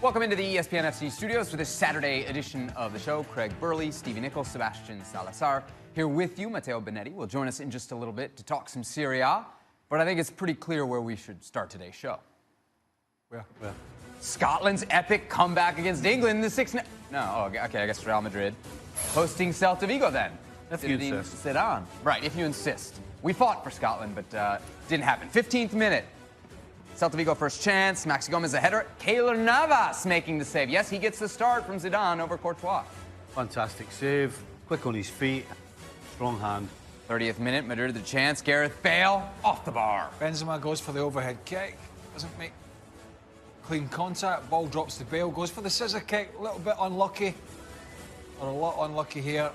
Welcome into the ESPN FC studios for this Saturday edition of the show. Craig Burley, Stevie Nichols, Sebastian Salazar here with you. Matteo Benetti will join us in just a little bit to talk some Serie A. But I think it's pretty clear where we should start today's show. Where? Scotland's epic comeback against England in the 6-0. No, okay, I guess Real Madrid. Hosting Celta Vigo then. If you insist. Zidane. Right, if you insist. We fought for Scotland, but didn't happen. 15th minute. Celta Vigo first chance. Maxi Gomez a header. Keylor Navas making the save. Yes, he gets the start from Zidane over Courtois. Fantastic save. Quick on his feet. Strong hand. 30th minute, Madrid the chance. Gareth Bale off the bar. Benzema goes for the overhead kick. Doesn't make clean contact. Ball drops to Bale. Goes for the scissor kick. A little bit unlucky. Or a lot unlucky here.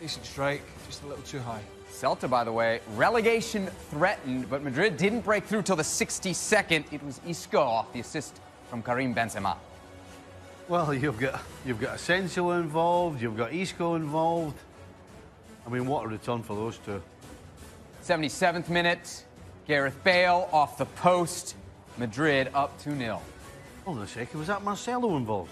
Decent strike. Just a little too high. Celta, by the way, relegation threatened, but Madrid didn't break through till the 62nd. It was Isco off the assist from Karim Benzema. Well, you've got Asensio involved. You've got Isco involved. I mean, what a return for those two. 77th minute, Gareth Bale off the post. Madrid up 2-0. Hold on a second, was that Marcelo involved?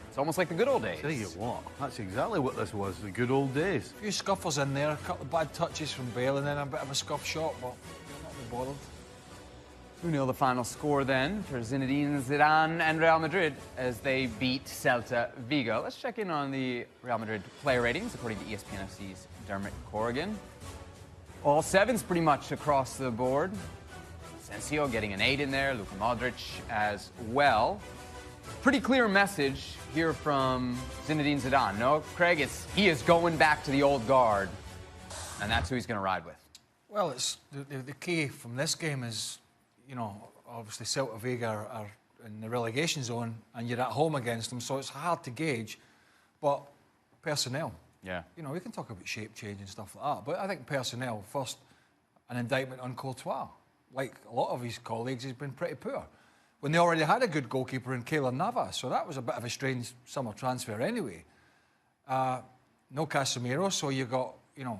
It's almost like the good old days. Tell you what, that's exactly what this was, the good old days. A few scuffles in there, a couple of bad touches from Bale, and then a bit of a scuff shot, but not be bothered. 2-0 the final score then for Zinedine Zidane and Real Madrid as they beat Celta Vigo. Let's check in on the Real Madrid player ratings according to ESPN FC's Dermot Corrigan. All sevens pretty much across the board. Asensio getting an 8 in there, Luka Modric as well. Pretty clear message here from Zinedine Zidane. No, Craig, he is going back to the old guard, and that's who he's going to ride with. Well, it's the key from this game is, you know, obviously Celta Vigo are in the relegation zone, and you're at home against them, so it's hard to gauge. But personnel, yeah, you know, we can talk about shape change and stuff like that, but I think personnel first, an indictment on Courtois. Like a lot of his colleagues, he's been pretty poor. When they already had a good goalkeeper in Keylor Navas, so that was a bit of a strange summer transfer anyway. No Casemiro, so you got, you know,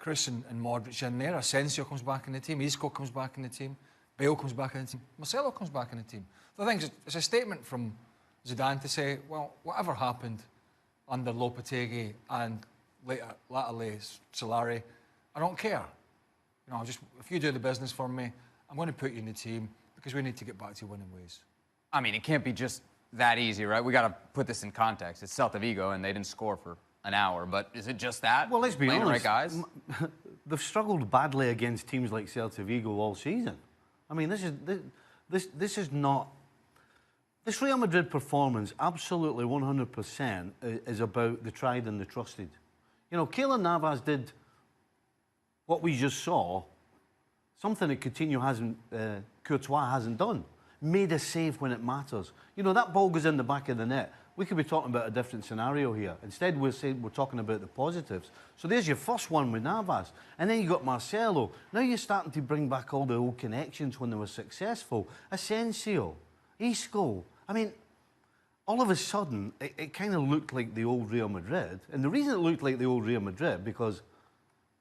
Kroos and Modric in there. Asensio comes back in the team. Isco comes back in the team. Bale comes back in the team. Marcelo comes back in the team. So I think it's a statement from Zidane to say, well, whatever happened under Lopetegui and latterly Solari, I don't care. You know, if you do the business for me, I'm going to put you in the team, because we need to get back to winning ways. I mean, it can't be just that easy, right? We got to put this in context. It's Celta Vigo, and they didn't score for an hour. But is it just that? Well, let's be honest. Right, guys? They've struggled badly against teams like Celta Vigo all season. I mean, this is not... This Real Madrid performance, absolutely 100%, is about the tried and the trusted. You know, Keylor Navas did what we just saw, something that Courtois hasn't done. Made a save when it matters. You know, that ball goes in the back of the net. We could be talking about a different scenario here. Instead, we're talking about the positives. So there's your first one with Navas. And then you got Marcelo. Now you're starting to bring back all the old connections when they were successful. Asensio, Isco. I mean, all of a sudden, it kind of looked like the old Real Madrid. And the reason it looked like the old Real Madrid, because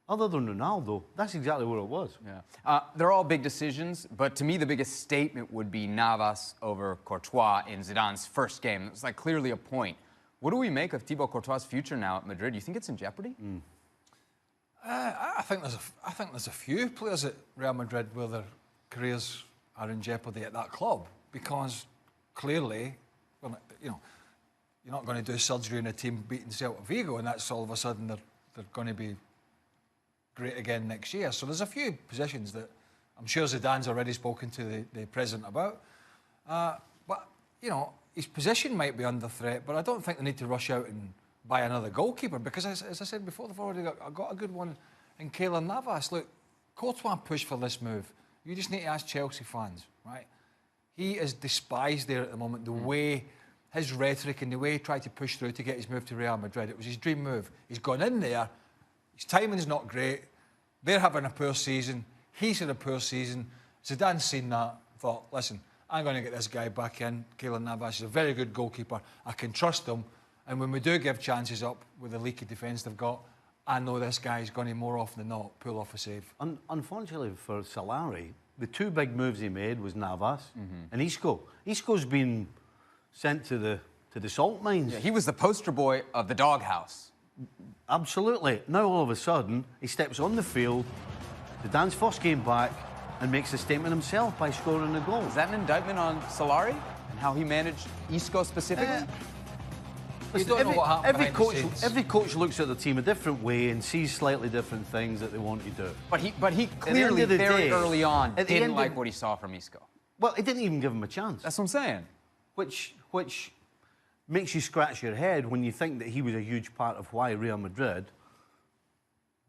other than Ronaldo, that's exactly where it was. Yeah. They're all big decisions, but to me, the biggest statement would be Navas over Courtois in Zidane's first game. It's like clearly a point. What do we make of Thibaut Courtois' future now at Madrid? Do you think it's in jeopardy? I think there's a few players at Real Madrid where their careers are in jeopardy at that club, because clearly, well, you know, you're not going to do surgery in a team beating Celta Vigo, and that's all of a sudden they're going to be great again next year. So there's a few positions that I'm sure Zidane's already spoken to the president about. But, you know, his position might be under threat, but I don't think they need to rush out and buy another goalkeeper, because, as I said before, they've already got a good one in Keylor Navas. Look, Courtois pushed for this move. You just need to ask Chelsea fans, right? He is despised there at the moment, the way, his rhetoric and the way he tried to push through to get his move to Real Madrid. It was his dream move. He's gone in there. His timing's not great. They're having a poor season. He's had a poor season. Zidane's seen that, thought, listen, I'm going to get this guy back in. Keylor Navas is a very good goalkeeper. I can trust him. And when we do give chances up with the leaky defence they've got, I know this guy's going to, more often than not, pull off a save. Unfortunately for Solari, the two big moves he made was Navas and Isco. Isco's been sent to the salt mines. Yeah, he was the poster boy of the doghouse. Absolutely. Now all of a sudden, he steps on the field, Zidane's first game back, and makes a statement himself by scoring a goal. Is that an indictment on Solari and how he managed Isco specifically? You don't know what happened behind the scenes. Every coach looks at the team a different way and sees slightly different things that they want to do. But he clearly very early on at the didn't end like of- what he saw from Isco. Well, it didn't even give him a chance. That's what I'm saying. Which makes you scratch your head when you think that he was a huge part of why Real Madrid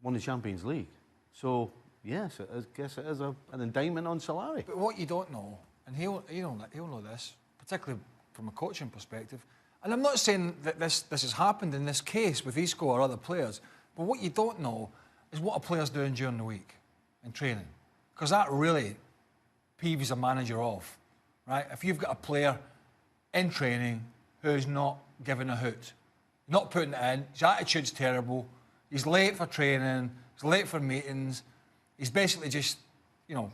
won the Champions League. So, yes, I guess it is an indictment on Solari. But what you don't know, and he'll know this, particularly from a coaching perspective, and I'm not saying that this has happened in this case with Isco or other players, but what you don't know is what a player's doing during the week in training. Because that really peeves a manager off, right? If you've got a player in training who's not giving a hoot, not putting it in, his attitude's terrible, he's late for training, he's late for meetings, he's basically just,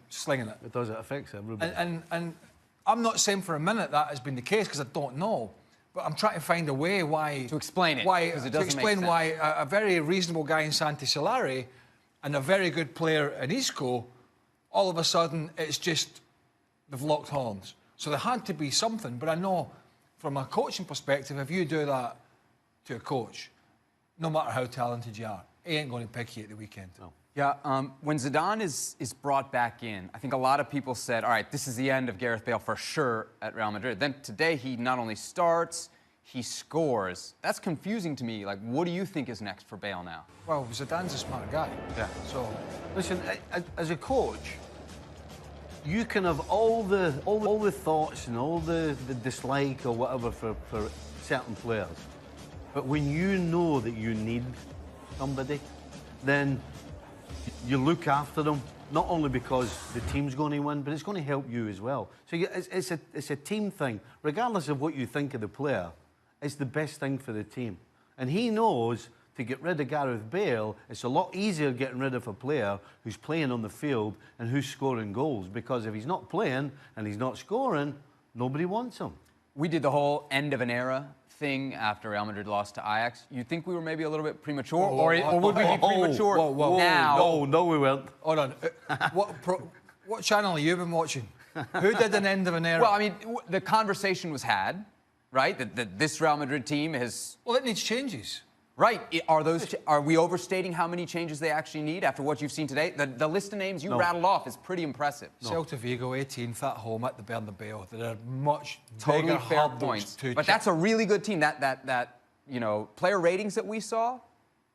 slinging it. It does, it affects everybody. And I'm not saying for a minute that has been the case because I don't know, but I'm trying to find a way why To explain it, why 'cause it to doesn't explain make why a very reasonable guy in Santi Solari and a very good player in Isco, all of a sudden it's just they've locked horns. So there had to be something, but I know from a coaching perspective, if you do that to a coach, no matter how talented you are, he ain't going to pick you at the weekend. No. Yeah, when Zidane is brought back in, I think a lot of people said, all right, this is the end of Gareth Bale for sure at Real Madrid. Then today he not only starts, he scores. That's confusing to me. Like, what do you think is next for Bale now? Well, Zidane's a smart guy. Yeah. So, Listen, as a coach, you can have all the thoughts and all the dislike or whatever for certain players, but when you know that you need somebody, then you look after them. Not only because the team's going to win, but it's going to help you as well. So it's a team thing, regardless of what you think of the player. It's the best thing for the team, and he knows. To get rid of Gareth Bale, it's a lot easier getting rid of a player who's playing on the field and who's scoring goals, because if he's not playing and he's not scoring, nobody wants him. We did the whole end of an era thing after Real Madrid lost to Ajax. You think we were maybe a little bit premature? Or would we be premature now? No, we weren't. hold on. What channel have you been watching? Who did an end of an era? Well, I mean, the conversation was had, right? That this Real Madrid team has... Well, it needs changes. Right. Are we overstating how many changes they actually need after what you've seen today? The list of names you rattled off is pretty impressive. No. Celta Vigo, 18th at home at the Bernabeu. There are much Totally bigger fair hurdles points. to But that's a really good team. That player ratings that we saw,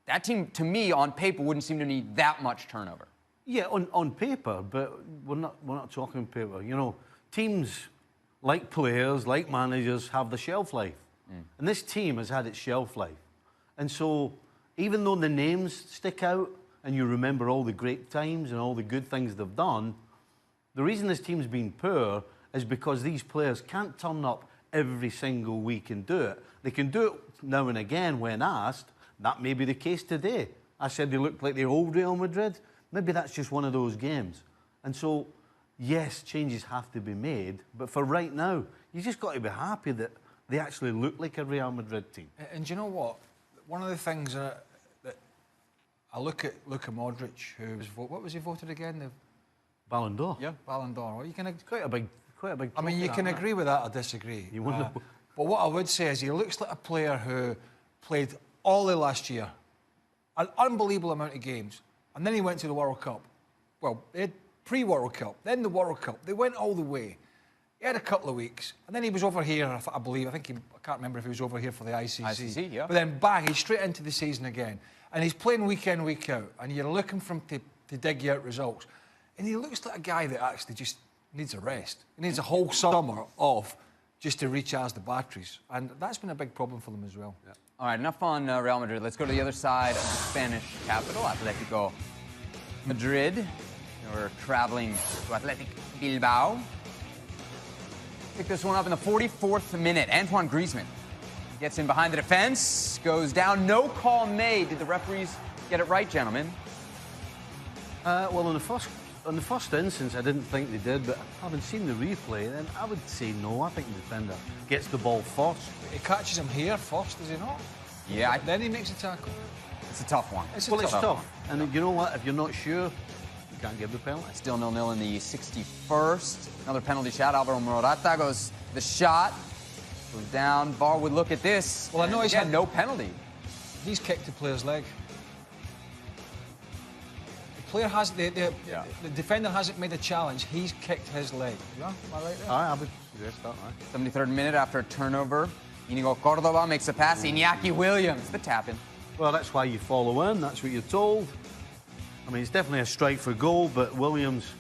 that team, to me, on paper, wouldn't seem to need that much turnover. Yeah, on paper, but we're not talking paper. Teams, like players, like managers, have the shelf life. And this team has had its shelf life. And so, even though the names stick out and you remember all the great times and all the good things they've done, the reason this team's been poor is because these players can't turn up every single week and do it. They can do it now and again when asked. That may be the case today. I said they looked like the old Real Madrid. Maybe that's just one of those games. And so, yes, changes have to be made, but for right now, you just got to be happy that they actually look like a Real Madrid team. And you know what? One of the things that I look at Luka Modric, who was what was he voted again? The Ballon d'Or. Yeah, Ballon d'Or. Well, you can. Quite a big. I mean, you can agree with that or disagree. You wonder. But what I would say is he looks like a player who played all of last year, an unbelievable amount of games, and then he went to the World Cup. Well, pre-World Cup, then the World Cup. They went all the way. He had a couple of weeks, and then he was over here, I believe. I can't remember if he was over here for the ICC. ICC, yeah. But then bang, he's straight into the season again. And he's playing week in, week out, and you're looking for him to dig you out results. And he looks like a guy that actually just needs a rest. He needs a whole summer off just to recharge the batteries. And that's been a big problem for them as well. Yeah. All right, enough on Real Madrid. Let's go to the other side of the Spanish capital, Atletico Madrid. We're traveling to Athletic Bilbao. Pick this one up in the 44th minute. Antoine Griezmann gets in behind the defense, goes down. No call made. Did the referees get it right, gentlemen? Well, on on the first instance, I didn't think they did, but having seen the replay, then I would say no. I think the defender gets the ball first. He catches him here first, does he not? Yeah, Then he makes a tackle. it's a tough one. It's Well, it's tough tough. And you know what? If you're not sure, you can't give the penalty. Still 0-0 in the 61st. Another penalty shot. Alvaro Morata goes the shot. Goes down. VAR would look at this. Well, I know he's had had- no penalty. He's kicked the player's leg. The player has the defender hasn't made a challenge. He's kicked his leg. Yeah, am I right there? I would suggest that, right? 73rd minute after a turnover. Inigo Córdoba makes a pass. Iñaki Williams, the tap-in. Well, that's why you follow in. That's what you're told. I mean, it's definitely a strike for goal, but Williams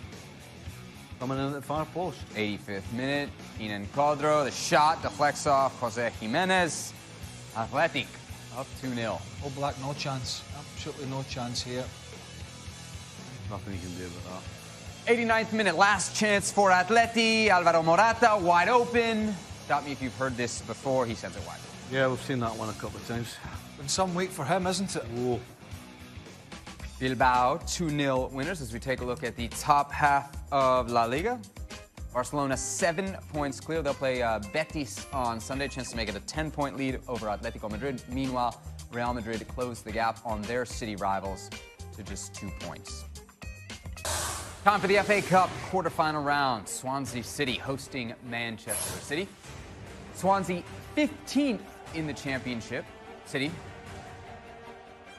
coming in at the far post. 85th minute. Inan Codro, the shot deflects off Jose Jimenez. Athletic up 2-0. All Black, no chance. Absolutely no chance here. Nothing you can do about that. 89th minute, last chance for Atleti. Alvaro Morata, wide open. Stop me if you've heard this before. He sends it wide. Yeah, we've seen that one a couple of times. Been some week for him, isn't it? Oh. Bilbao 2-0 winners as we take a look at the top half of La Liga. Barcelona 7 points clear. They'll play Betis on Sunday. Chance to make it a 10-point lead over Atletico Madrid. Meanwhile, Real Madrid closed the gap on their city rivals to just 2 points. Time for the FA Cup quarterfinal round. Swansea City hosting Manchester City. Swansea 15th in the championship. City,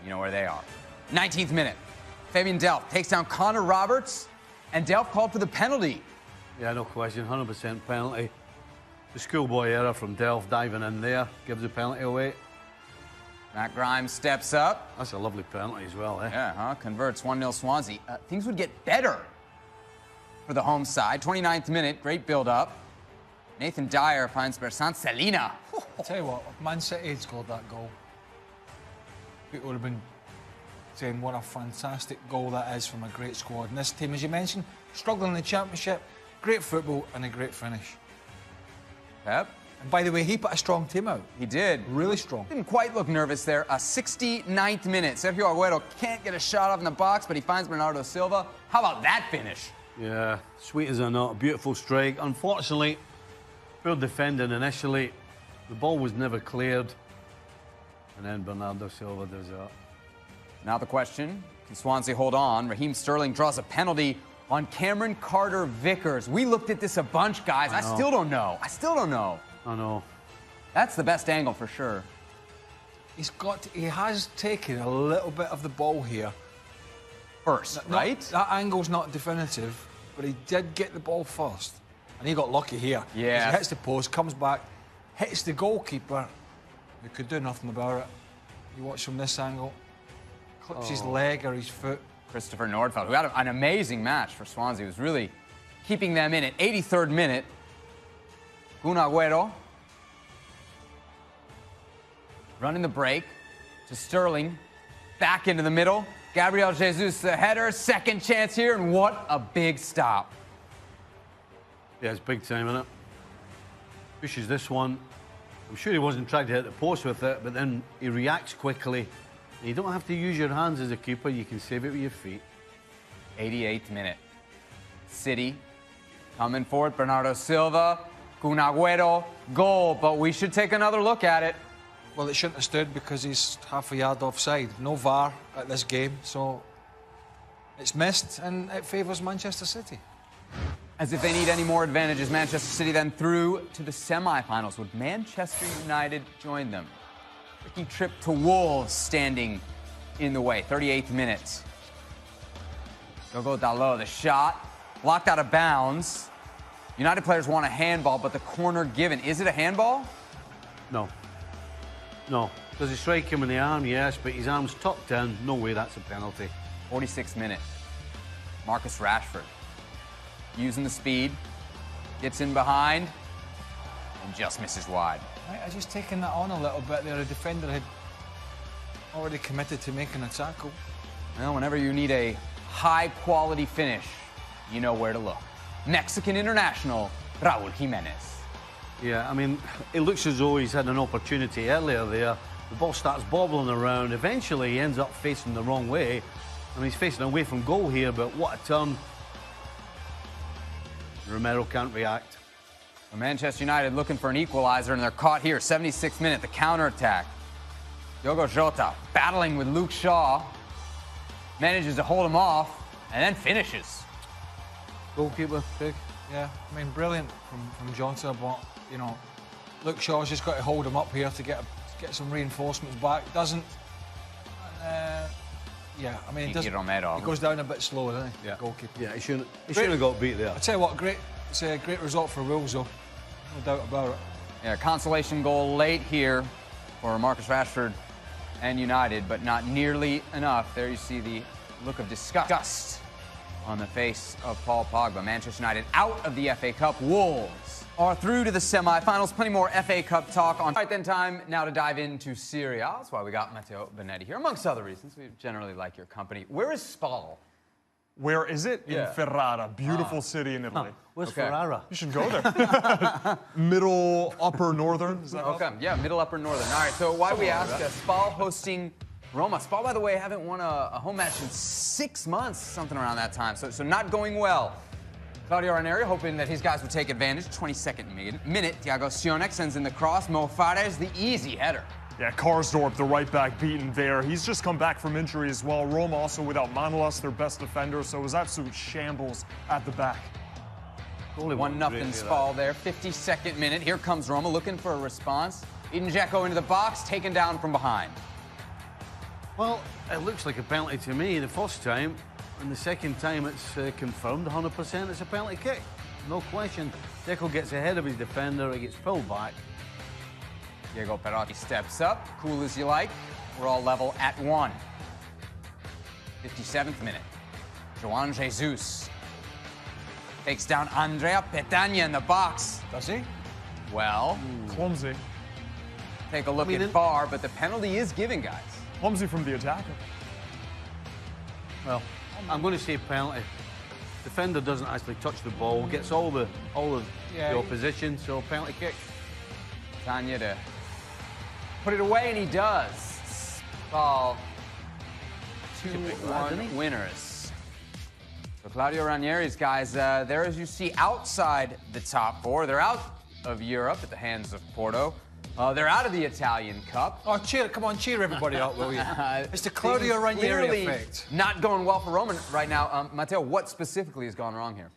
you know where they are. 19th minute. Fabian Delph takes down Connor Roberts, and Delph called for the penalty. Yeah, no question. 100% penalty. The schoolboy error from Delph diving in there gives the penalty away. Matt Grimes steps up. That's a lovely penalty as well, eh? Yeah, converts 1-0 Swansea. Things would get better for the home side. 29th minute, great build-up. Nathan Dyer finds Bersant Celina. I'll tell you what, if Man City had scored that goal, people would have been saying what a fantastic goal that is from a great squad. And this team, as you mentioned, struggling in the Championship, great football and a great finish. Pep? And by the way, he put a strong team out. He did. Really strong. Didn't quite look nervous there. A 69th minute. Sergio Aguero can't get a shot off in the box, but he finds Bernardo Silva. How about that finish? Yeah, sweet as a nut. A beautiful strike. Unfortunately, poor defending initially. The ball was never cleared. And then Bernardo Silva does that. Now the question, can Swansea hold on? Raheem Sterling draws a penalty on Cameron Carter-Vickers. We looked at this a bunch, guys. I still don't know. I know. That's the best angle for sure. He has taken a little bit of the ball here. First, right? That angle's not definitive, but he did get the ball first. And he got lucky here. Yeah. He hits the post, comes back, hits the goalkeeper, who could do nothing about it. You watch from this angle, clips his leg or his foot. Christopher Nordfeld, who had an amazing match for Swansea, was really keeping them in at 83rd minute. Kun Agüero running the break to Sterling, back into the middle. Gabriel Jesus, the header, second chance here, and what a big stop. Yeah, it's big time, isn't it? Pushes this one. I'm sure he wasn't trying to hit the post with it, but then he reacts quickly. You don't have to use your hands as a keeper. You can save it with your feet. 88th minute. City coming forward. Bernardo Silva, Kun Agüero, goal. But we should take another look at it. Well, it shouldn't have stood because he's half a yard offside. No VAR at this game, so it's missed and it favours Manchester City. As if they need any more advantages, Manchester City then through to the semi-finals. Would Manchester United join them? Tricky trip to Wolves standing in the way. 38th minute. Diogo Dalot, the shot, blocked out of bounds. United players want a handball, but the corner given. Is it a handball? No. No. Does he strike him in the arm? Yes, but his arm's tucked in. No way that's a penalty. 46th minute. Marcus Rashford using the speed, gets in behind, and just misses wide. Right, I just taken that on a little bit there. A defender had already committed to making a tackle. Well, whenever you need a high-quality finish, you know where to look. Mexican international, Raúl Jiménez. Yeah, I mean, it looks as though he's had an opportunity earlier there. The ball starts bobbling around. Eventually, he ends up facing the wrong way. I mean, he's facing away from goal here, but what a turn. Romero can't react. Well, Manchester United looking for an equalizer, and they're caught here. 76th minute, the counterattack. Diogo Jota battling with Luke Shaw. Manages to hold him off, and then finishes. Goalkeeper, Craig. Yeah, I mean, brilliant from Jota, but, you know, Luke Shaw's just got to hold him up here to get some reinforcements back. Doesn't... yeah, I mean, Romero. He goes down a bit slow, doesn't he? Yeah. Goalkeeper. Yeah, he shouldn't have got beat there. I tell you what, it's a great result for Wolves, though. No doubt about it. Yeah, consolation goal late here for Marcus Rashford and United, but not nearly enough. There you see the look of disgust on the face of Paul Pogba. Manchester United out of the FA Cup. Wolves are through to the semi-finals. Plenty more FA Cup talk on. All right, then time now to dive into Serie A. That's why we got Matteo Bonetti here, amongst other reasons. We generally like your company. Where is Spal? Where is it? Yeah. In Ferrara. Beautiful city in Italy. Where's Okay. Ferrara? You should go there. Middle, upper, northern. Is that Okay, yeah, middle, upper, northern. All right, so why we ask, Spal hosting Roma. Spal, by the way, haven't won a home match in 6 months, something around that time, so not going well. Claudio Ranieri hoping that his guys would take advantage. 22nd minute, Thiago Sionek sends in the cross. Mo Fares, the easy header. Yeah, Karsdorp, the right back, beaten there. He's just come back from injury as well. Roma also without Manolas, their best defender, so it was absolute shambles at the back. Only 1-0 Spal there. 52nd minute. Here comes Roma looking for a response. Eden Dzeko into the box, taken down from behind. Well, it looks like a penalty to me the first time, and the second time it's confirmed 100% it's a penalty kick. No question. Dzeko gets ahead of his defender, he gets pulled back. Diego Perotti steps up, cool as you like. We're all level at 1. 57th minute. João Jesus takes down Andrea Petagna in the box. Does he? Well, Clumsy. take a look at VAR, but the penalty is given, guys. Clumsy from the attacker. Well, I'm going to say penalty. Defender doesn't actually touch the ball, gets all the opposition, so penalty kick. Petagna to put it away, and he does. Spal, 2-1 winners. So Claudio Ranieri's guys, there as you see outside the top 4. They're out of Europe at the hands of Porto. They're out of the Italian Cup. Oh, come on, cheer everybody up, will you? It's the Claudio Ranieri Clearly effect. not going well for Roman right now. Matteo, what specifically has gone wrong here?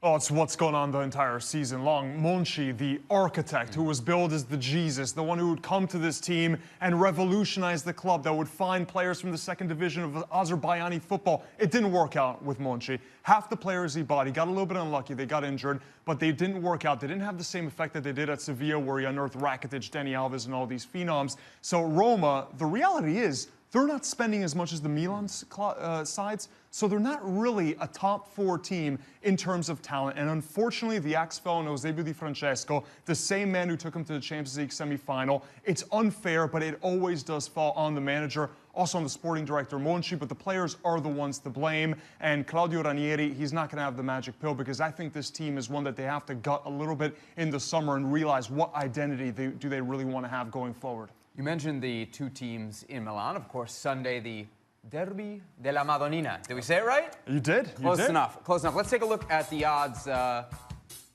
Oh, it's what's gone on the entire season long. Monchi, the architect who was billed as the Jesus, the one who would come to this team and revolutionize the club, that would find players from the second division of Azerbaijani football. It didn't work out with Monchi. Half the players he bought, he got a little bit unlucky. They got injured, but they didn't work out. They didn't have the same effect that they did at Sevilla, where he unearthed Rakitic, Dani Alves, and all these phenoms. So Roma, the reality is, they're not spending as much as the Milan sides, so they're not really a top 4 team in terms of talent. And unfortunately, the axe fell on Eusebio Di Francesco, the same man who took him to the Champions League semi-final. It's unfair, but it always does fall on the manager, also on the sporting director, Monchi, but the players are the ones to blame. And Claudio Ranieri, he's not going to have the magic pill, because I think this team is one that they have to gut a little bit in the summer and realize what identity do they really want to have going forward. You mentioned the 2 teams in Milan. Of course, Sunday, the Derby della Madonnina. Did we say it right? You did. Close enough. Close enough. Let's take a look at the odds.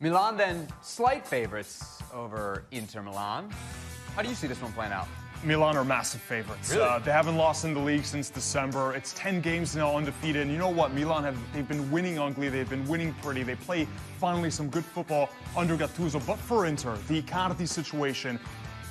Milan, then, slight favorites over Inter Milan. How do you see this one playing out? Milan are massive favorites. Really? They haven't lost in the league since December. It's 10 games now undefeated. And you know what? Milan, they've been winning ugly. They've been winning pretty. They play finally some good football under Gattuso. But for Inter, the Icardi situation,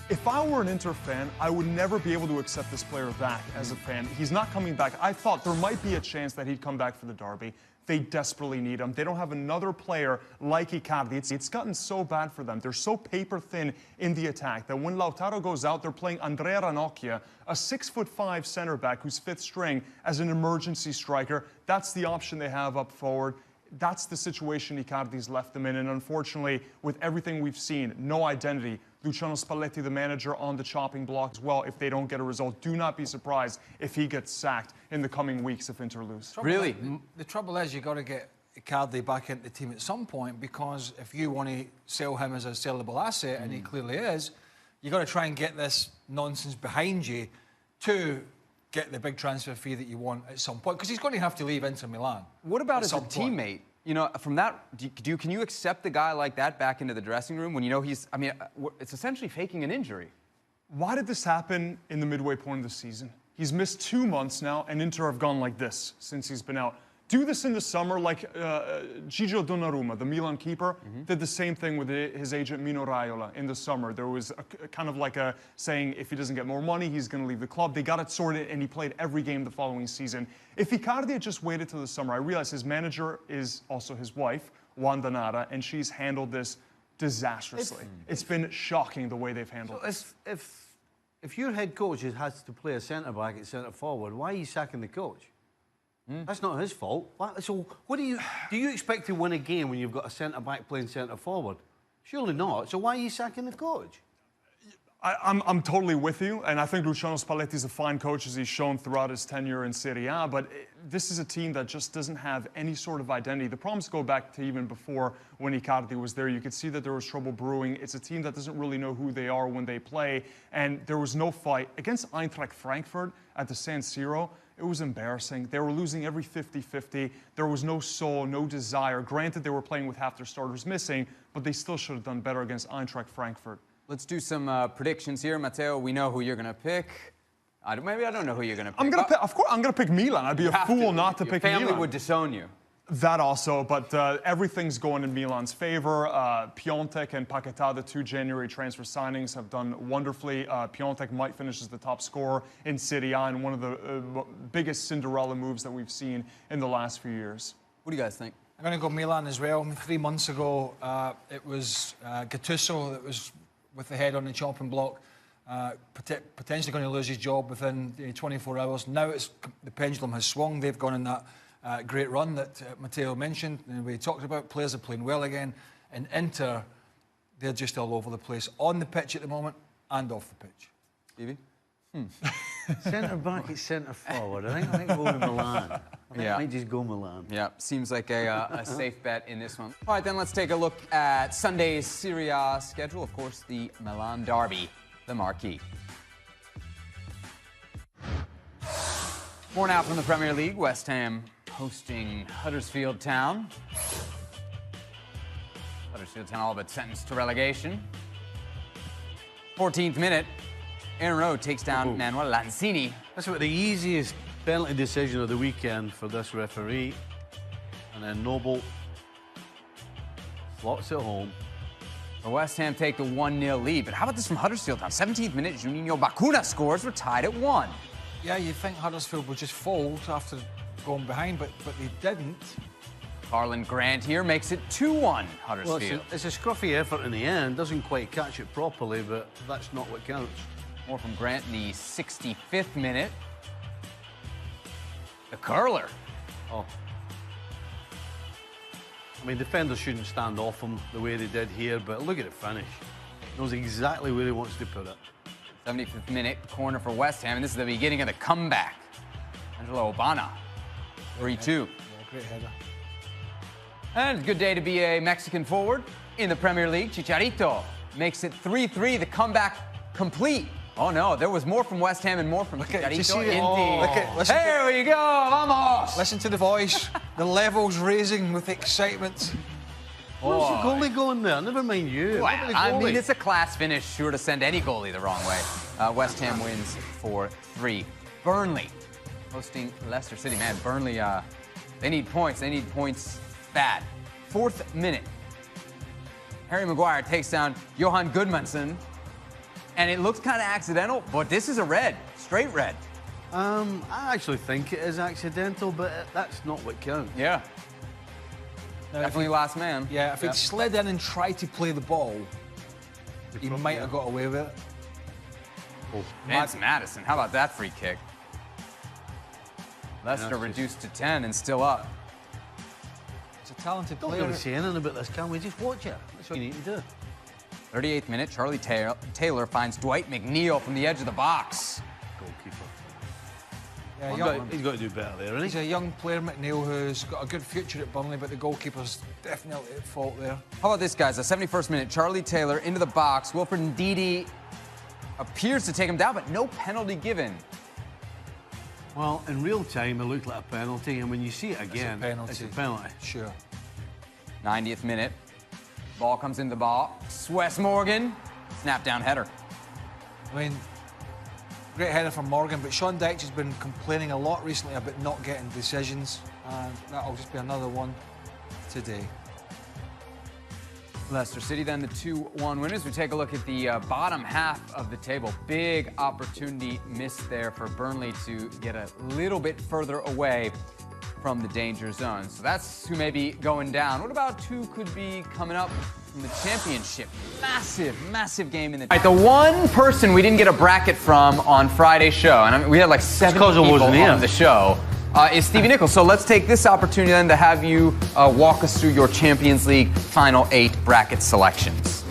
if I were an Inter fan, I would never be able to accept this player back as a fan. He's not coming back. I thought there might be a chance that he'd come back for the derby. They desperately need him. They don't have another player like Icardi. It's gotten so bad for them. They're so paper thin in the attack that when Lautaro goes out, they're playing Andrea Ranocchia, a 6'5" center back who's 5th string, as an emergency striker. That's the option they have up forward. That's the situation Icardi's left them in. And unfortunately, with everything we've seen, no identity. Luciano Spalletti, the manager, on the chopping block as well if they don't get a result. Do not be surprised if he gets sacked in the coming weeks if Inter lose. Really? The trouble is, you've got to get Icardi back into the team at some point, because if you want to sell him as a sellable asset, and he clearly is, you've got to try and get this nonsense behind you to get the big transfer fee that you want at some point, because he's going to have to leave Inter Milan. What about at as a some point. teammate? You know, from that, can you accept a guy like that back into the dressing room when you know he's, I mean, it's essentially faking an injury? Why did this happen in the midway point of the season? He's missed 2 months now, and Inter have gone like this since he's been out. Do this in the summer, like Gigio Donnarumma, the Milan keeper, did the same thing with his agent Mino Raiola in the summer. There was kind of like a saying, if he doesn't get more money, he's going to leave the club. They got it sorted, and he played every game the following season. If Icardi had just waited till the summer, I realize his manager is also his wife, Wanda Nara, and she's handled this disastrously. It's been shocking the way they've handled it. If your head coach has to play a centre-back at centre-forward, why are you sacking the coach? That's not his fault. So what do you expect to win a game when you've got a centre-back playing centre-forward? Surely not. So why are you sacking the coach? I'm totally with you, and I think Luciano Spalletti is a fine coach, as he's shown throughout his tenure in Serie A, but this is a team that just doesn't have any sort of identity. The problems go back to even before when Icardi was there. You could see that there was trouble brewing. It's a team that doesn't really know who they are when they play, and there was no fight. Against Eintracht Frankfurt at the San Siro, it was embarrassing. They were losing every 50-50. There was no soul, no desire. Granted, they were playing with half their starters missing, but they still should have done better against Eintracht Frankfurt. Let's do some predictions here. Matteo, we know who you're going to pick. Maybe I don't know who you're going to pick. Of course, I'm going to pick Milan. I'd be a fool not to pick Milan. Your family would disown you. That also, but everything's going in Milan's favor. Piontek and Paquetá, the 2 January transfer signings, have done wonderfully. Piontek might finish as the top scorer in Serie A and one of the biggest Cinderella moves that we've seen in the last few years. What do you guys think? I'm going to go Milan as well. I mean, 3 months ago, it was Gattuso that was with the head on the chopping block, potentially going to lose his job within 24 hours. Now the pendulum has swung. They've gone on that great run that Matteo mentioned, and we talked about. Players are playing well again. And Inter, they're just all over the place, on the pitch at the moment and off the pitch. Stevie? Centre-back, it's centre-forward. I think we'll go with Milan. I might just go Milan. Yeah, seems like a safe bet in this one. All right, then let's take a look at Sunday's Serie A schedule. Of course, the Milan derby, the marquee. More now from the Premier League. West Ham hosting Huddersfield Town. Huddersfield Town all but sentenced to relegation. 14th minute. Aaron Rowe takes down Manuel Lanzini. That's about the easiest penalty decision of the weekend for this referee. And then Noble slots it home. The West Ham take the 1-0 lead. But how about this from Huddersfield Town? 17th minute, Juninho Bacuna scores. We're tied at 1. Yeah, you'd think Huddersfield would just fold after going behind, but they didn't. Carlin Grant here makes it 2-1 Huddersfield. Well, it's a scruffy effort in the end. Doesn't quite catch it properly, but that's not what counts. More from Grant in the 65th minute. The curler. Oh. I mean, defenders shouldn't stand off him the way they did here, but look at the finish. Knows exactly where he wants to put it. 75th minute, corner for West Ham, and this is the beginning of the comeback. Angelo Obana, 3-2. Yeah, great header. And good day to be a Mexican forward in the Premier League. Chicharito makes it 3-3, the comeback complete. Oh no, there was more from West Ham and more from Chicharito. Here we go, vamos! Listen to the voice. The level's raising with excitement. Where's the goalie going there? Never mind you. Well, I mean, it's a class finish, sure to send any goalie the wrong way. West Ham wins 4-3. Burnley hosting Leicester City. Man, Burnley, they need points. They need points bad. 4th minute. Harry Maguire takes down Johan Gudmundsson. And it looks kind of accidental, but this is a red, straight red. I actually think it is accidental, but that's not what counts. Yeah. Now, definitely last man. Yeah, if he'd slid in and tried to play the ball, he might have got away with it. Oh. Vance Madison, how about that free kick? Leicester reduced to 10 and still up. It's a talented Don't player. really say anything about this, can we? Just watch it. That's what you need to do. 38th minute, Charlie Taylor finds Dwight McNeil from the edge of the box. Goalkeeper. Yeah, He's got to do better there, isn't he's he? a young player, McNeil, who's got a good future at Burnley, but the goalkeeper's definitely at fault there. How about this, guys? The 71st minute, Charlie Taylor into the box. Wilfred Ndidi appears to take him down, but no penalty given. Well, in real time, it looked like a penalty, and when you see it again, It's a penalty. it's a penalty. Sure. 90th minute. Ball comes in the box. Wes Morgan, snap down header. I mean, great header from Morgan, but Sean Dyche has been complaining a lot recently about not getting decisions, and that'll just be another one today. Leicester City then the 2-1 winners. We take a look at the bottom half of the table. Big opportunity missed there for Burnley to get a little bit further away from the danger zone. So that's who may be going down. What about who could be coming up from the championship? Massive, massive game in the... All right, the one person we didn't get a bracket from on Friday's show, and I mean, we had like 7 people on the show, is Stevie Nichols. So let's take this opportunity then to have you walk us through your Champions League Final 8 bracket selections.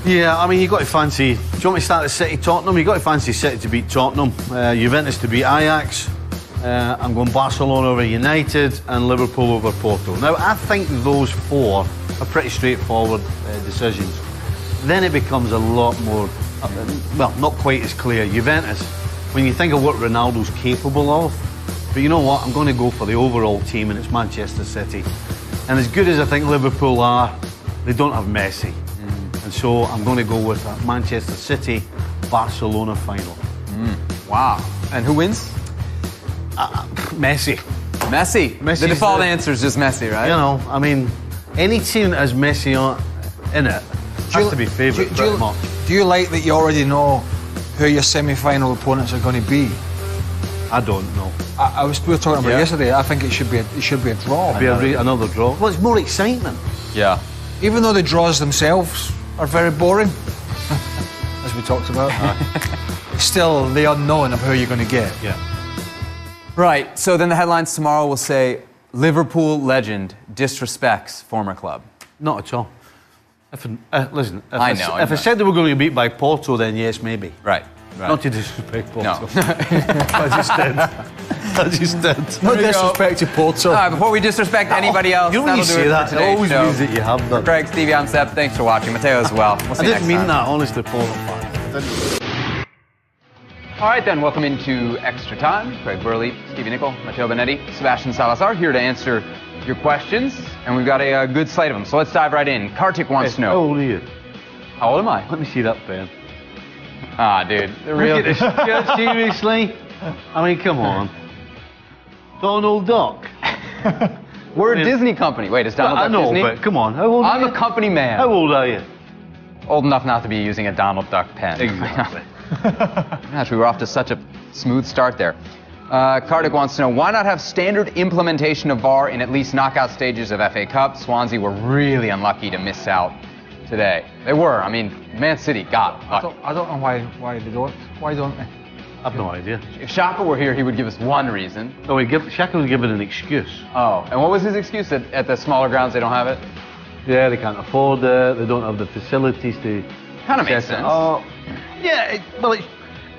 Yeah, I mean, you've got to fancy... Do you want me to start at City-Tottenham? You've got to fancy City to beat Tottenham, Juventus to beat Ajax. I'm going Barcelona over United and Liverpool over Porto. Now, I think those 4 are pretty straightforward decisions. Then it becomes a lot more, well, not quite as clear. Juventus, when you think of what Ronaldo's capable of, but you know what, I'm going to go for the overall team, and it's Manchester City. And as good as I think Liverpool are, they don't have Messi. And so I'm going to go with a Manchester City-Barcelona final. Wow. And who wins? Messi. Messi. The default answer is just Messi, right? You know, I mean, any team that has Messi in it has to be favourite pretty much. Do you like that you already know who your semi-final opponents are going to be? I don't know. We were talking about yesterday. I think it should be a draw. Another draw. Well, it's more excitement. Yeah. Even though the draws themselves are very boring, as we talked about, it's still the unknown of who you're going to get. Yeah. Right. So then the headlines tomorrow will say Liverpool legend disrespects former club. Not at all. Listen, if I I said they were going to be beat by Porto, then yes, maybe. Right. Not to disrespect Porto. No. I just did. No disrespect to Porto. All right, before we disrespect anybody else, You know when you say that, it always means that you have that. Craig, Stevie, I'm Seb. Thanks for watching. Mateo as well. We'll see I you didn't next mean time. that, honestly, Porto fans. All right, then, welcome into Extra Time. Craig Burley, Stevie Nicol, Matteo Benetti, Sebastian Salazar here to answer your questions, and we've got a good slate of them. So let's dive right in. Kartik wants to know. How old are you? How old am I? Let me see that pen. Ah, dude. The real... Look at this. Seriously? I mean, come on. Donald Duck. We're a Disney company. Wait, is Donald Duck I know, Disney? but come on. How old are I'm you? a company man. How old are you? Old enough not to be using a Donald Duck pen. Exactly. Gosh, we were off to such a smooth start there. Kartik wants to know, why not have standard implementation of VAR in at least knockout stages of FA Cup? Swansea were really unlucky to miss out today. They were. I mean, Man City got lucky. I don't know why they don't. Why don't they? I've no idea. If Shaka were here, he would give us one reason. No, Shaka would give it an excuse. Oh, and what was his excuse? That at the smaller grounds they don't have it? Yeah, they can't afford it. They don't have the facilities to... Kind of makes sense. Oh, yeah,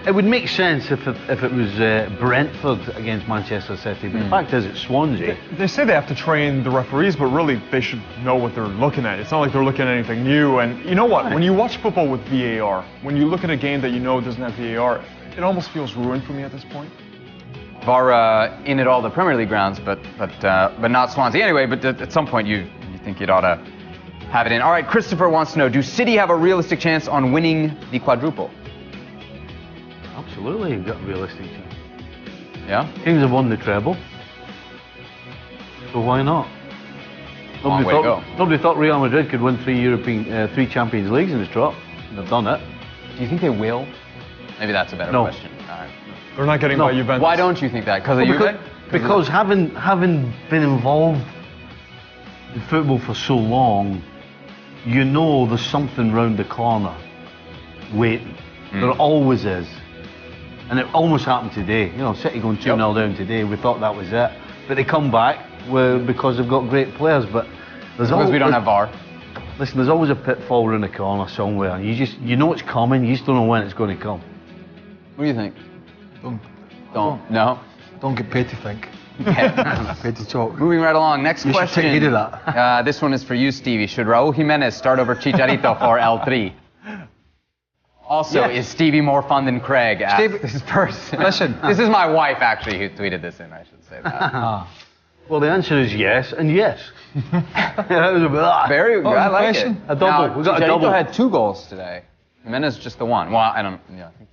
it would make sense if it was Brentford against Manchester City, but the fact is it's Swansea. They say they have to train the referees, but really they should know what they're looking at. It's not like they're looking at anything new. And you know what? When you watch football with VAR, when you look at a game that you know doesn't have VAR, it almost feels ruined for me at this point. VAR in at all the Premier League grounds, but not Swansea. Anyway, but at some point you think you'd ought to have it in. All right, Christopher wants to know, do City have a realistic chance on winning the quadruple? Absolutely, you've got a realistic chance. Yeah? Kings have won the treble, so why not? Nobody thought Real Madrid could win three Champions Leagues in a trot, and they've done it. Do you think they will? Maybe that's a better question. All right. They're not getting by Juventus. Why don't you think that? Because of Juve? Because having been involved in football for so long, you know there's something round the corner waiting. There always is. And it almost happened today. You know, City going 2-0 down today, we thought that was it. But they come back because they've got great players. But there's because we don't have VAR. Listen, there's always a pitfall around the corner somewhere. You know it's coming, you just don't know when it's going to come. What do you think? Don't. No? Don't get paid to think. Paid to talk. Moving right along. Next question. Should take heed of that. This one is for you, Stevie. Should Raul Jimenez start over Chicharito for L3? Also, is Stevie more fun than Craig? This person. Listen. This is my wife, actually, who tweeted this in. I should say that. Well, the answer is yes and yes. Very good. I like it. A double. Now, We got a Chicharito double. had 2 goals today. Jimenez just the 1. Well, I don't. Yeah, I think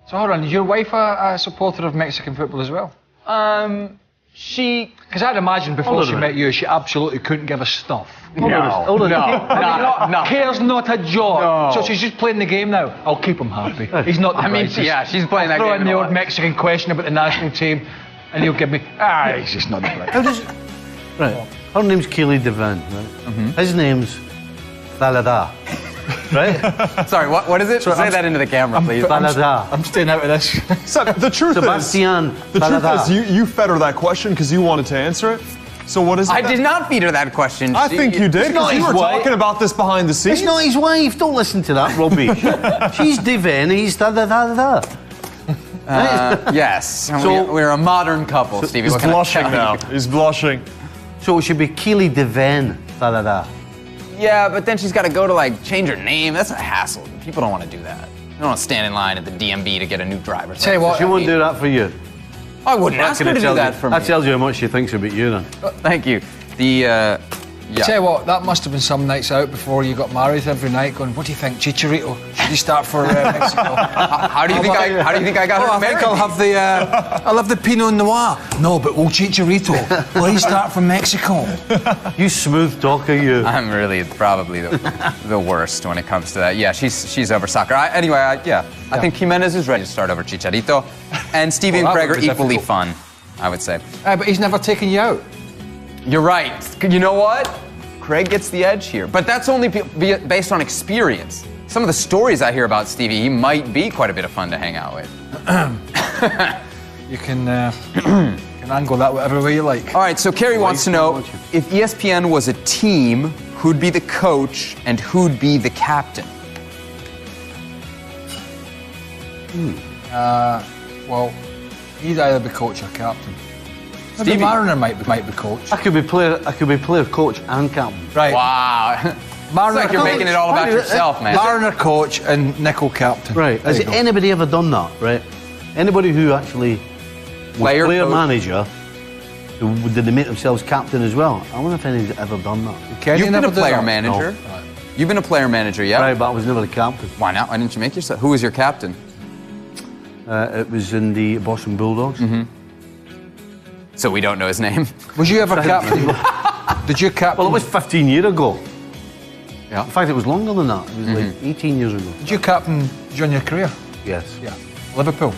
just So hold on, is your wife a supporter of Mexican football as well? the 1. She. Because I'd imagine before Hold on she a met you, she absolutely couldn't give a stuff. Hold on. No. Cares not a jot. No. So she's just playing the game now. I'll keep him happy. He's not the I mean, brightest. yeah, she's playing that Throw game in the a old lot. Mexican question about the national team, and he'll give me, he's just not the brightest. How does... Right. Her name's Keely Devine, right? His name's Thalada. Right? Sorry, what is it? Say that into the camera, please. Thalada. I'm staying out of this. So the truth Sebastian is Thalada. you fed her that question because you wanted to answer it. So what is it? I did not feed her that question. I think you did, because you were talking about this behind the scenes. It's not his wife. Don't listen to that rubbish. She's Devine, he's Thalada. Yes. And So- we're a modern couple, Stevie. He's What can I blushing tell now. you? He's blushing. So it should be Keely Devine Thalada. Yeah, but then she's got to go to, like, change her name. That's a hassle. People don't want to do that. They don't want to stand in line at the DMV to get a new driver's Tell you license. what, She won't do that for you. I wouldn't ask her to do that for me. That tells you how much she thinks about you then. Thank you. The, Tell you what, that must have been some nights out before you got married every night going, what do you think, Chicharito? Should you start for Mexico? how do you think I got her I married? think I'll have the Pinot Noir. No, but will Chicharito? Will he start from Mexico? You smooth talker, you. I'm really probably the worst when it comes to that. Yeah, she's over soccer. I think Jimenez is ready to start over Chicharito. And Stevie and that Craig would are be equally difficult. fun, I would say. But he's never taken you out. You're right. You know what? Craig gets the edge here. But that's only based on experience. Some of the stories I hear about Stevie, he might be quite a bit of fun to hang out with. You can angle that whatever way you like. All right, so Kerry wants to know, if ESPN was a team, who'd be the coach and who'd be the captain? Well, he'd either be coach or captain. Maybe Stevie. Mariner might be coach. I could be player, coach, and captain. Right. Wow. Mariner It's like you're coach. making it all about yourself, man. Mariner coach and Nickel captain. Right. There Has you go. anybody ever done that? Right. Anybody who actually was Player, player coach. manager, did they make themselves captain as well? I wonder if anybody's ever done that. Kenny You've been never a did player that. manager. You've been a player manager, yeah? Right, but I was never the captain. Why not? Why didn't you make yourself? Who was your captain? It was in the Boston Bulldogs. So we don't know his name. Was you ever captain? Did you captain? Well, it was 15 years ago. Yeah. In fact, it was longer than that. It was like 18 years ago. Did you captain during your career? Yes. Yeah. Liverpool.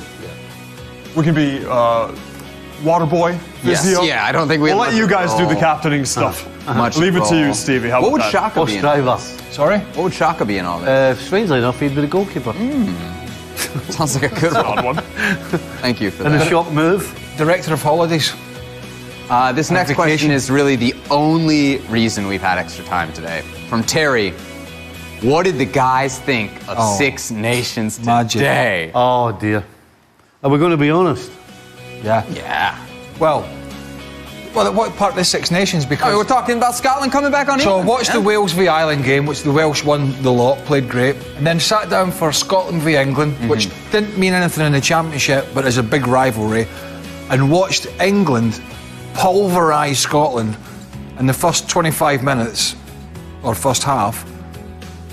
We can be water boy, Yes, physio. yeah, I don't think we We'll had let you guys do the role. captaining stuff. Much Leave it to you, role. Stevie. How What would about that? Shaka Bus be in? driver. Sorry? What would Shaka be in all this? Strangely enough, he'd be the goalkeeper. Sounds like a good Odd one. one. Thank you for And a that. shock move. Director of holidays. This next question is really the only reason we've had extra time today. From Terry, what did the guys think of Six Nations Magic. today? Oh, dear. Are we going to be honest? Yeah. Yeah. Well, what part of the Six Nations? Because we're talking about Scotland coming back on so I England. watched the Wales v Ireland game, which the Welsh won the lot, played great, and then sat down for Scotland v England, which didn't mean anything in the Championship, but is a big rivalry, and watched England pulverise Scotland in the first 25 minutes, or first half,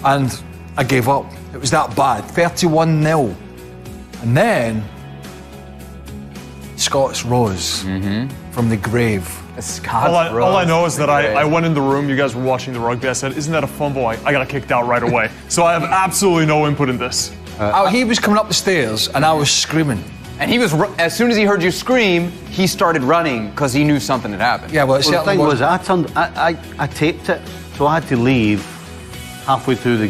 and I gave up. It was that bad, 31-0. And then Scots rose from the grave. All I know is that I went in the room, you guys were watching the rugby, I said, isn't that a fumble? I got kicked out right away. So I have absolutely no input in this. He was coming up the stairs, and I was screaming. And he was, as soon as he heard you scream, he started running because he knew something had happened. Yeah, well, it Well, the certainly thing was. was, I taped it, so I had to leave halfway through the,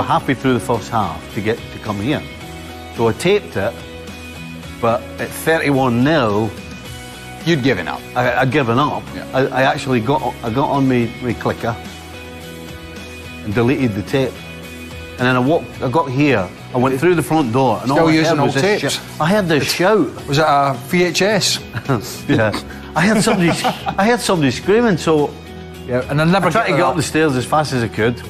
halfway through the first half to come here. So I taped it, but at 31-0, You'd given up. I'd given up. Yeah. I actually got on my clicker and deleted the tape. And then I got here, I went through the front door, and Still all I using heard was old this tapes? I heard this shout. Was it a VHS? Yeah. I heard somebody screaming, so Yeah, and I never I tried to get up the stairs as fast as I could,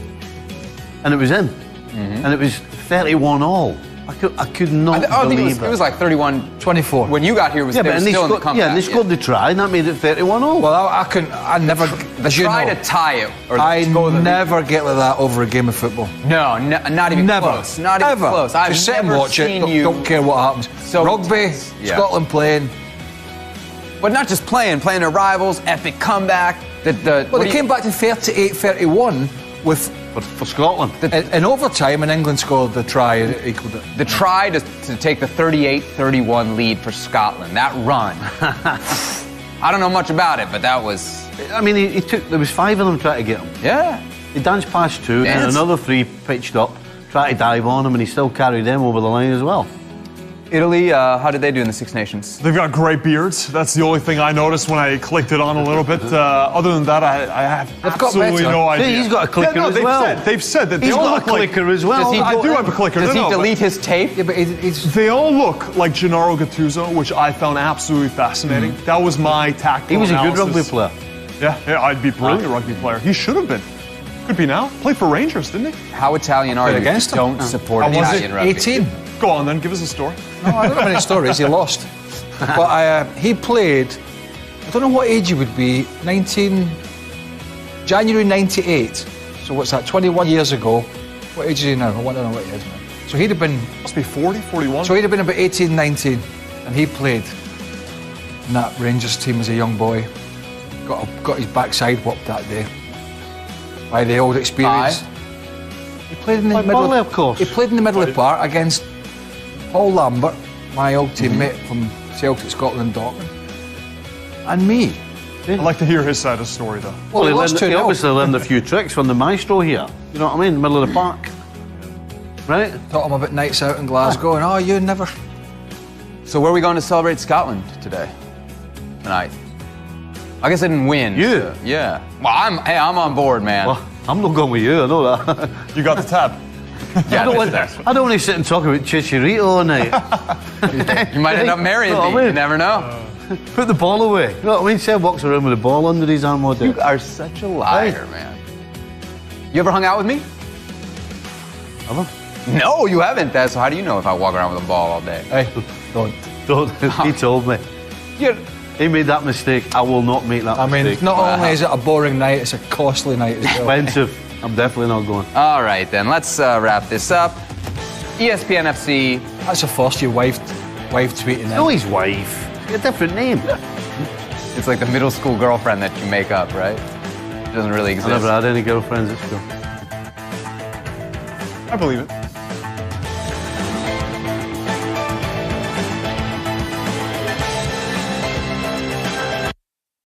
and it was in. And it was 31-all. I could not I think believe it was like 31-24. When you got here, it was, yeah, they but were and they still in the scored, comeback. yeah, and they scored the try, and that made it 31-0. Well, I never. The try to tie it. Or I score the never get like that over a game of football. No, not even Never. close. Not even Ever. close. I've Just sit and never watch it. seen you. Don't care what happens. So Rugby, yeah. Scotland playing. But not just playing their rivals, epic comeback. Well, they came back to 38-31 with For Scotland. in overtime, and England scored the try that equaled it. The try to take the 38-31 lead for Scotland. That run. I don't know much about it, but that was... I mean, he took. There was 5 of them trying to get him. Yeah. He danced past 2, Yeah, and another 3 pitched up, tried to dive on him, and he still carried them over the line as well. Italy, how did they do in the Six Nations? They've got great beards. That's the only thing I noticed when I clicked it on a little bit. Other than that, I have absolutely no idea. See, he's got a clicker as they've well. They've said that He's they all got a look like... clicker as well. I do have a clicker. Does he but- delete his tape? Yeah, but he's They all look like Gennaro Gattuso, which I found absolutely fascinating. That was my tactical He was a good analysis. rugby player. Yeah, I'd be a brilliant rugby player. He should have been. Could be now. Played for Rangers, didn't he? How Italian are you? against him. Don't support How was Italian it? rugby. 18. Go on then, give us a story. No, I don't know many stories. He lost. But he played, I don't know what age he would be, January 98. So what's that, 21 years ago. What age is he now? I don't know what he is now. So he'd have been, Must be 40, 41. so he'd have been about 18, 19. And he played in that Rangers team as a young boy. Got his backside whooped that day. By the old experience. He played in the By middle. Burnley, of course. He played in the middle of the park against Paul Lambert, my old teammate from Celtic, Scotland, Dortmund, and me. I'd like to hear his side of the story, though. Well, he lost he 2-0. obviously learned a few tricks from the maestro here. You know what I mean? Middle of the park. Right? Taught him about nights out in Glasgow, and you never. So where are we going to celebrate Scotland tonight? I guess I didn't win. You? So, yeah. Well, I'm on board, man. Well, I'm not going with you, I know that. You got the tab. yeah, I don't want to sit and talk about Chicharito all night. you might end up marrying Know what I me. mean? You never know. Put the ball away. You know what I mean? Seb walks around with the ball under his arm all day. You are such a liar, man. You ever hung out with me? Have I? No, you haven't. So how do you know if I walk around with a ball all day? Hey, don't. Don't. He told me. He made that mistake. I will not make that I mean, mistake. not only is it a boring night, it's a costly night as well. Expensive. I'm definitely not going. All right, then. Let's wrap this up. ESPN FC. That's the first your wife tweeting No, that. his wife. A different name. It's like the middle school girlfriend that you make up, right? It doesn't really I exist. never had any girlfriends at school. I believe it.